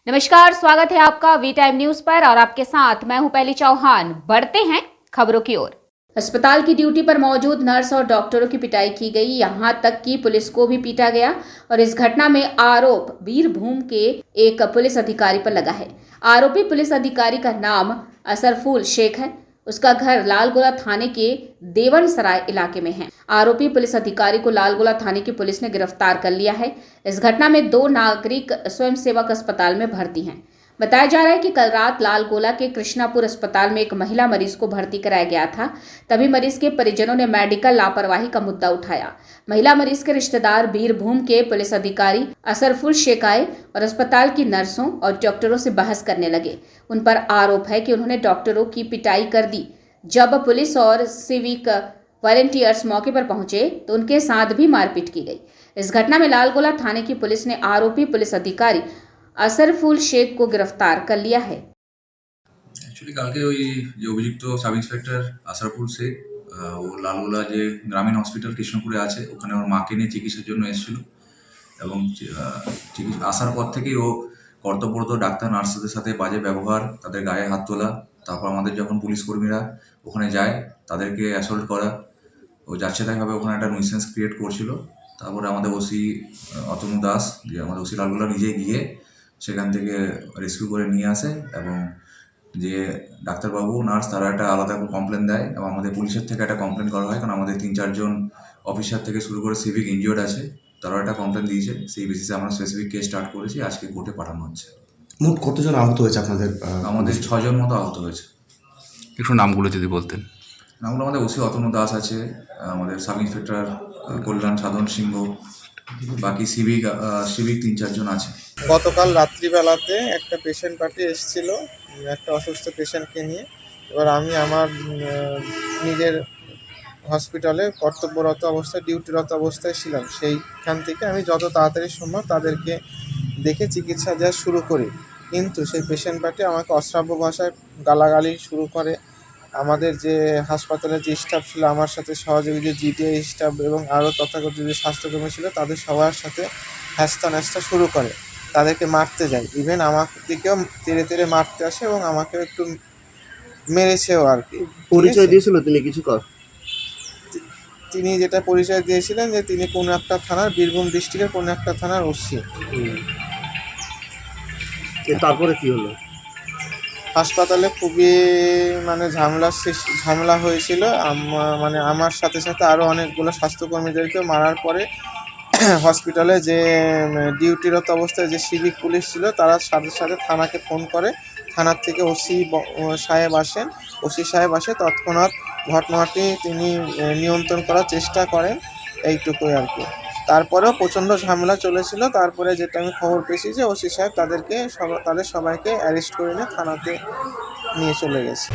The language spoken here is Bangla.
नमस्कार, स्वागत है आपका वी टाइम न्यूज पर और आपके साथ मैं हूं पहली चौहान। बढ़ते हैं खबरों की ओर। अस्पताल की ड्यूटी पर मौजूद नर्स और डॉक्टरों की पिटाई की गई, यहां तक कि पुलिस को भी पीटा गया और इस घटना में आरोप बीरभूम के एक पुलिस अधिकारी पर लगा है। आरोपी पुलिस अधिकारी का नाम असरफुल शेख है। उसका घर लालगोला थाने के देवन सराय इलाके में है। आरोपी पुलिस अधिकारी को लालगोला थाने की पुलिस ने गिरफ्तार कर लिया है। इस घटना में 2 नागरिक स्वयंसेवक अस्पताल में भर्ती हैं। बताया जा रहा है कि कल रात लालगोला के कृष्णापुर अस्पताल में एक महिला मरीज को भर्ती कराया गया था। तभी मरीज के परिजनों ने मेडिकल लापरवाही का मुद्दा उठाया। महिला मरीज के रिश्तेदार बीरभूम के पुलिस अधिकारी असरफुल शेख आए और अस्पताल की नर्सों और डॉक्टरों से बहस करने लगे। उन पर आरोप है कि उन्होंने डॉक्टरों की पिटाई कर दी। जब पुलिस और सिविक वॉलंटियर्स मौके पर पहुंचे तो उनके साथ भी मारपीट की गई। इस घटना में लालगोला थाने की पुलिस ने आरोपी पुलिस अधिकारी असरफुल शेख को गिरफ्तार कर लिया है। एक्चुअली কালকে ওই যে অভিযুক্ত সাব ইন্সপেক্টর আসরফুল শেখ ও লালগোলা যে গ্রামীণ হসপিটাল কৃষ্ণপুরে আছে ওখানে ওর মাকে নিয়ে চিকিৎসার জন্য এসেছিল এবং আসার পর থেকেই ও কর্তব্যরত ডাক্তার নার্সদের সাথে বাজে ব্যবহার, তাদের গায়ে হাত তোলা, তারপর আমাদের যখন পুলিশ কর্মীরা ওখানে যায় তাদেরকে অ্যাসল্ট করা, ও যাচ্ছেতাইভাবে ওখানে একটা নিউসেন্স ক্রিয়েট করছিল। তারপরে আমাদের ওসি অতনু দাস, যে আমাদের ওসি লালগোলা নিজে গিয়ে সেখান থেকে রেস্কিউ করে নিয়ে আসে এবং যে ডাক্তারবাবু নার্স তারা একটা আলাদা কমপ্লেন দেয় এবং আমাদের পুলিশের থেকে একটা কমপ্লেন করা হয়, কারণ আমাদের 3-4 জন অফিসার থেকে শুরু করে সিভিক ইনজিওর্ড আছে, তারাও একটা কমপ্লেন দিয়েছে। সেই বেসিসে আমরা স্পেসিফিক কেস স্টার্ট করেছি, আজকে কোর্টে পাঠানো হচ্ছে। মোট কতজন আহত হয়েছে আপনাদের? আমাদের 6 জন মতো আহত হয়েছে। একটু নামগুলো যদি বলতেন। নামগুলো আমাদের ওসি অতনু দাস আছে, আমাদের সাব ইন্সপেক্টর কল্যাণ সাধন সিংহ, বাকি সিভিক 3-4 জন আছে। গতকাল রাত্রিবেলাতে একটা পেশেন্ট পার্টি এসেছিল, একটা অসুস্থ পেশেন্টকে নিয়ে। এবার আমি আমার নিজের হসপিটালে কর্তব্যরত অবস্থায় ডিউটিরত অবস্থায় ছিলাম। সেইখান থেকে আমি যত তাড়াতাড়ি সম্ভব তাদেরকে দেখে চিকিৎসা দেওয়া শুরু করি, কিন্তু সেই পেশেন্ট পার্টি আমাকে অশ্রাব্য ভাষায় গালাগালি শুরু করে। আমাদের যে হাসপাতালের যে স্টাফ ছিল, আমার সাথে সহযোগী যে জিটিআই স্টাফ এবং আরও তথাকথিত যে স্বাস্থ্যকর্মী ছিল, তাদের সবার সাথে হ্যাস্তা শুরু করে, তাদেরকে মারতে যায়। ইভেন আমার দিকেও তেড়ে তেড়ে মারতে আসে এবং আমাকে একটু মেরেছেও আর কি। পরিচয় দিয়েছিল তিনি কিছু কর? তিনি যেটা পরিচয় দিয়েছিলেন যে তিনি কোনো একটা থানার, বীরভূম ডিস্ট্রিক্টের কোনো একটা থানার ওসি। তারপরে কি হলো? হাসপাতালে খুবই ঝামেলা হয়েছিল। আমার সাথে সাথে আরও অনেকগুলো স্বাস্থ্যকর্মীদেরকে মারার পরে হসপিটালে যে ডিউটিরত অবস্থায় যে সিভিক পুলিশ ছিল, তারা সাথে সাথে থানাকে ফোন করে। থানার থেকে ওসি সাহেব আসে, তৎক্ষণাৎ ঘটনাটি তিনি নিয়ন্ত্রণ করার চেষ্টা করেন, এইটুকুই আর কি। তারপরেও প্রচণ্ড ঝামেলা চলেছিল। তারপরে যেটা আমি খবর পেয়েছি যে ওসি সাহেব তাদের সবাইকে অ্যারেস্ট করে নিয়ে থানাতে নিয়ে চলে গেছে।